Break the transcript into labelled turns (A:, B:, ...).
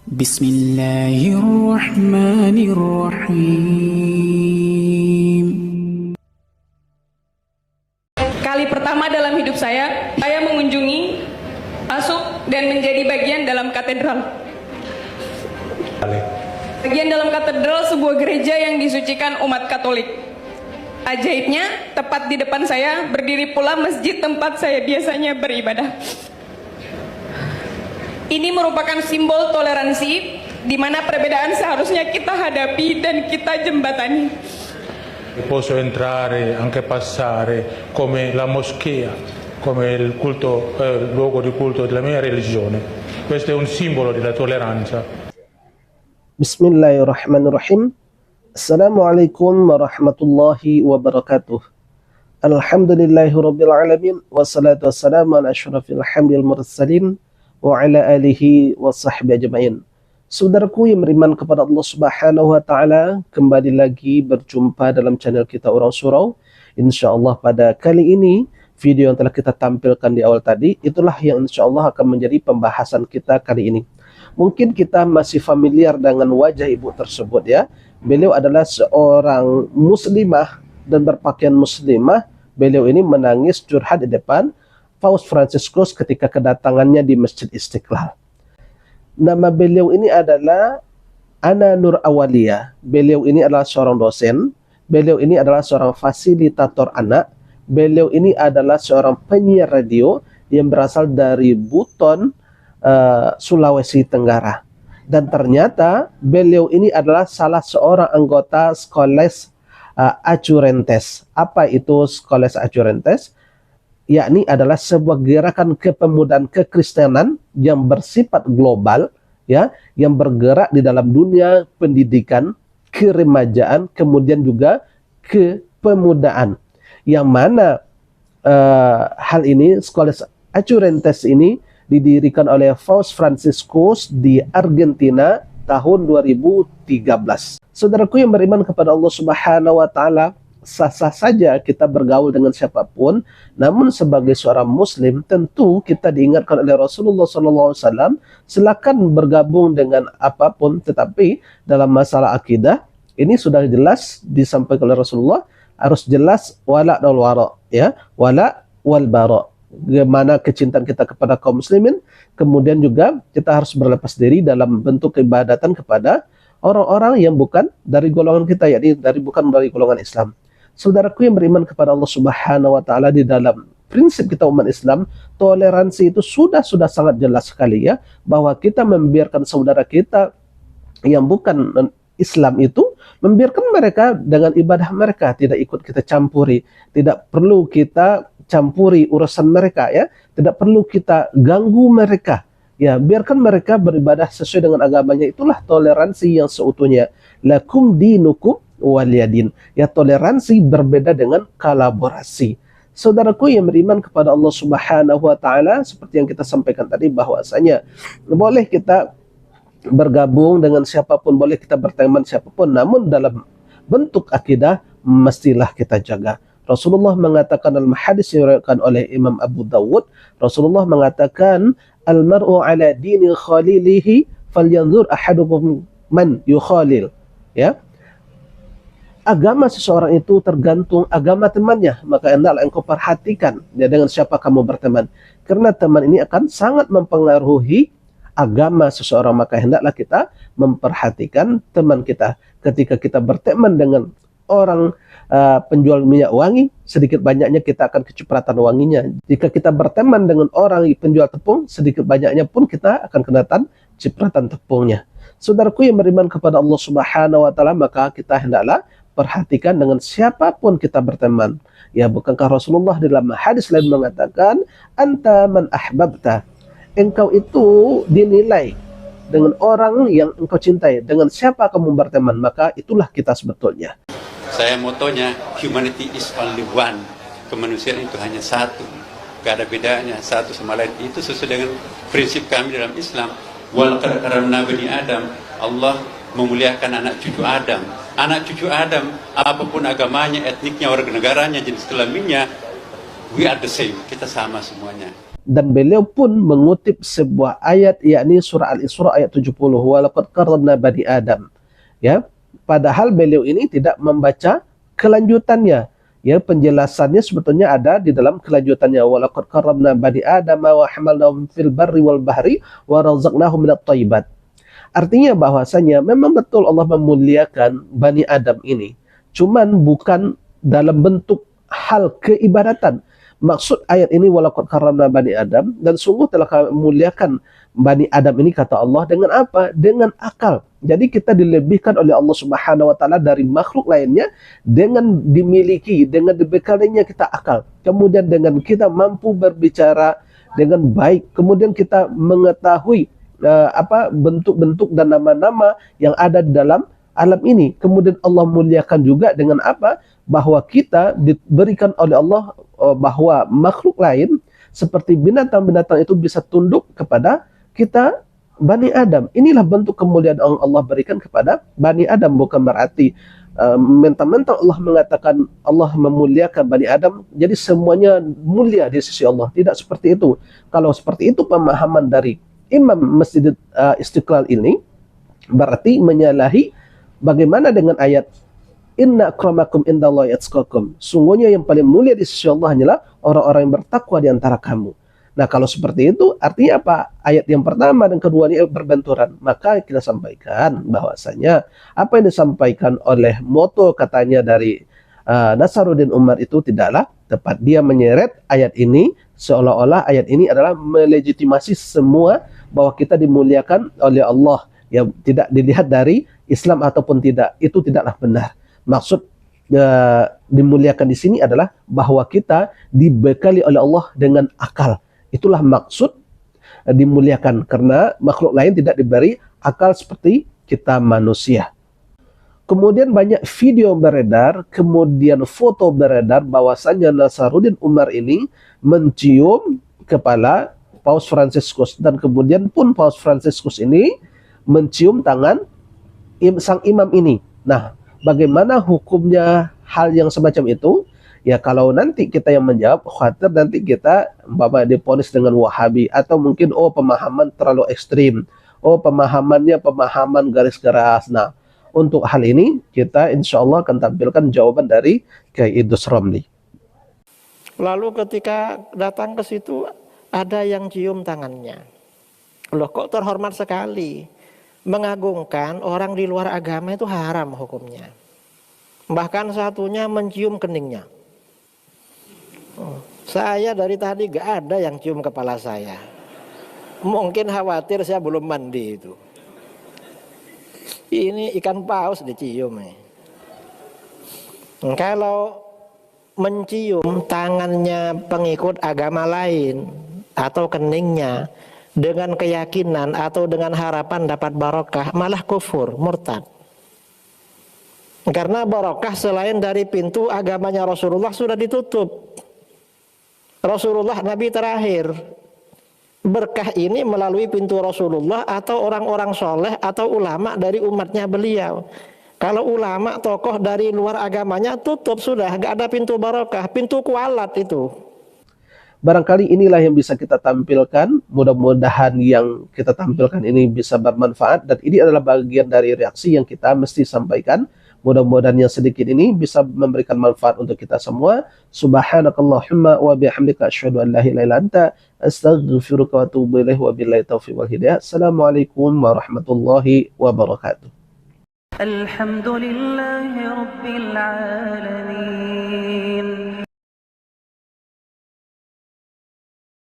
A: Bismillahirrahmanirrahim.
B: Kali pertama dalam hidup saya mengunjungi, masuk dan menjadi bagian dalam katedral. Bagian dalam katedral sebuah gereja yang disucikan umat Katolik. Ajaibnya, tepat di depan saya berdiri pula masjid tempat saya biasanya beribadah. Ini merupakan simbol toleransi, di mana perbedaan seharusnya kita hadapi dan kita jembatani.
C: Posso entrare, anche passare, come la moschea, come il culto, luogo di culto della mia religione. Questo è un simbolo della tolleranza.
D: Bismillahirrahmanirrahim. Assalamualaikum warahmatullahi wabarakatuh. Alhamdulillahirabbil alamin wassalatu wassalamu ala asyrafil hamdil mursalin wa ala alihi wa sahbihi ajma'in. Saudaraku yang beriman kepada Allah Subhanahu wa taala, kembali lagi berjumpa dalam channel kita Orang Surau. Insyaallah pada kali ini video yang telah kita tampilkan di awal tadi itulah yang insyaallah akan menjadi pembahasan kita kali ini. Mungkin kita masih familiar dengan wajah ibu tersebut ya. Beliau adalah seorang muslimah dan berpakaian muslimah. Beliau ini menangis curhat di depan Paus Fransiskus ketika kedatangannya di Masjid Istiqlal. Nama beliau ini adalah Ana Nur Awalia. Beliau ini adalah seorang dosen. Beliau ini adalah seorang fasilitator anak. Beliau ini adalah seorang penyiar radio yang berasal dari Buton, Sulawesi Tenggara. Dan ternyata beliau ini adalah salah seorang anggota Scholes Acurantes. Apa itu Scholes Acurantes? Yakni adalah sebuah gerakan kepemudaan kekristenan yang bersifat global, ya, yang bergerak di dalam dunia pendidikan, keremajaan, kemudian juga kepemudaan. Yang mana hal ini, Scholes Acurantes ini didirikan oleh Paus Fransiskus di Argentina tahun 2013. Saudaraku yang beriman kepada Allah Subhanahu wa taala, sah-sah saja kita bergaul dengan siapapun, namun sebagai seorang muslim tentu kita diingatkan oleh Rasulullah SAW, silakan bergabung dengan apapun, tetapi dalam masalah akidah ini sudah jelas disampaikan oleh Rasulullah, harus jelas wala wal wara, ya, wala wal bara. Bagaimana kecintaan kita kepada kaum muslimin, kemudian juga kita harus berlepas diri dalam bentuk keibadatan kepada orang-orang yang bukan dari golongan kita, yakni bukan dari golongan Islam. Saudaraku yang beriman kepada Allah Subhanahu wa taala, di dalam prinsip kita umat Islam, toleransi itu sudah sangat jelas sekali ya, bahwa kita membiarkan saudara kita yang bukan Islam itu, membiarkan mereka dengan ibadah mereka, tidak ikut kita campuri, tidak perlu kita campuri urusan mereka ya, tidak perlu kita ganggu mereka. Ya, biarkan mereka beribadah sesuai dengan agamanya. Itulah toleransi yang seutuhnya. Lakum dinukum waliyadin. Ya, toleransi berbeda dengan kolaborasi. Saudaraku yang beriman kepada Allah Subhanahu wa taala, seperti yang kita sampaikan tadi, bahwasanya boleh kita bergabung dengan siapapun, boleh kita berteman siapapun, namun dalam bentuk akidah mestilah kita jaga. Rasulullah mengatakan dalam hadis yang diriwayatkan oleh Imam Abu Dawud, Rasulullah mengatakan, al-mar'u ala dini khalilihi falyanzur ahadukum man yukhalil. Ya. Agama seseorang itu tergantung agama temannya, maka hendaklah engkau perhatikan ya, dengan siapa kamu berteman. Karena teman ini akan sangat mempengaruhi agama seseorang, maka hendaklah kita memperhatikan teman kita. Ketika kita berteman dengan orang penjual minyak wangi, sedikit banyaknya kita akan kecipratan wanginya. Jika kita berteman dengan orang penjual tepung, sedikit banyaknya pun kita akan kenatan cipratan tepungnya. Saudaraku yang beriman kepada Allah Subhanahu wa taala, maka kita hendaklah perhatikan dengan siapapun kita berteman. Ya, bukankah Rasulullah dalam hadis lain mengatakan, anta man ahbabta, engkau itu dinilai dengan orang yang engkau cintai. Dengan siapa kamu berteman, maka itulah kita sebetulnya.
E: Saya motonya, humanity is only one. Kemanusiaan itu hanya satu. Gak ada bedanya satu sama lain. Itu sesuai dengan prinsip kami dalam Islam. Walaqad karamna bani Adam. Allah memuliakan anak cucu Adam. Anak cucu Adam, apapun agamanya, etniknya, warga negaranya, jenis kelaminnya, we are the same. Kita sama semuanya.
D: dan beliau pun mengutip sebuah ayat, yakni surah Al-Isra ayat 70, walaqad karramna bani Adam. Ya, padahal beliau ini tidak membaca kelanjutannya. Ya, penjelasannya sebetulnya ada di dalam kelanjutannya, walaqad karramna bani Adam wa hamalnahum fil barri wal bahri wa razaqnahum minat thayyibat. Artinya bahwasanya memang betul Allah memuliakan Bani Adam ini, cuman bukan dalam bentuk hal keibadatan. Maksud ayat ini walaqad karramna Bani Adam, dan sungguh telah kami memuliakan Bani Adam ini, kata Allah, dengan apa? Dengan akal. Jadi kita dilebihkan oleh Allah Subhanahu wa taala dari makhluk lainnya dengan dimiliki, dengan dibekalinya kita akal. Kemudian dengan kita mampu berbicara dengan baik, kemudian kita mengetahui bentuk-bentuk dan nama-nama yang ada di dalam alam ini. Kemudian Allah muliakan juga dengan apa? Bahwa kita diberikan oleh Allah bahwa makhluk lain seperti binatang-binatang itu bisa tunduk kepada kita Bani Adam. Inilah bentuk kemuliaan yang Allah berikan kepada Bani Adam. Bukan berarti mentang-mentang Allah mengatakan Allah memuliakan Bani Adam, jadi semuanya mulia di sisi Allah. Tidak seperti itu. Kalau seperti itu pemahaman dari Imam Masjid Istiqlal ini, berarti menyalahi bagaimana dengan ayat Inna akramakum indallahi atqakum. Sungguhnya yang paling mulia di sisi Allah hanyalah orang-orang yang bertakwa di antara kamu. Nah, kalau seperti itu artinya apa? Ayat yang pertama dan kedua ini berbenturan. Maka kita sampaikan bahwasanya apa yang disampaikan oleh moto katanya dari Nasaruddin Umar itu tidaklah tepat. Dia menyeret ayat ini seolah-olah ayat ini adalah melegitimasi semua bahwa kita dimuliakan oleh Allah, yang tidak dilihat dari Islam ataupun tidak. Itu tidaklah benar. Maksud dimuliakan di sini adalah bahwa kita dibekali oleh Allah dengan akal. Itulah maksud dimuliakan, karena makhluk lain tidak diberi akal seperti kita manusia. Kemudian banyak video beredar, kemudian foto beredar bahwasanya Nasaruddin Umar ini mencium kepala Paus Fransiskus, dan kemudian pun Paus Fransiskus ini mencium tangan sang imam ini. Nah, bagaimana hukumnya hal yang semacam itu? Ya, kalau nanti kita yang menjawab, khawatir nanti kita diponis dengan Wahabi, atau mungkin pemahaman terlalu ekstrim, pemahamannya pemahaman garis keras. Nah, untuk hal ini kita insya Allah akan tampilkan jawaban dari Kiai Idrus Romli.
A: Lalu ketika datang ke situ ada yang cium tangannya. Loh, kok terhormat sekali, mengagungkan orang di luar agama itu haram hukumnya. Bahkan satunya mencium keningnya. Saya dari tadi gak ada yang cium kepala saya. Mungkin khawatir saya belum mandi itu. Ini ikan paus dicium. Kalau mencium tangannya pengikut agama lain atau keningnya dengan keyakinan atau dengan harapan dapat barokah, malah kufur, murtad. Karena barokah selain dari pintu agamanya Rasulullah sudah ditutup. Rasulullah Nabi terakhir. Berkah ini melalui pintu Rasulullah atau orang-orang soleh atau ulama dari umatnya beliau. Kalau ulama tokoh dari luar agamanya tutup sudah, gak ada pintu barokah, pintu kualat itu.
D: Barangkali inilah yang bisa kita tampilkan. Mudah-mudahan yang kita tampilkan ini bisa bermanfaat, dan ini adalah bagian dari reaksi yang kita mesti sampaikan. Mudah-mudahan yang sedikit ini bisa memberikan manfaat untuk kita semua. Subhanakallahumma wa bihamdika asyhadu an la ilaha illa anta astaghfiruka wa atubu ilaik wa billahi taufiq wal hidayah. Assalamualaikum warahmatullahi wabarakatuh.
F: Alhamdulillahi rabbil alamin.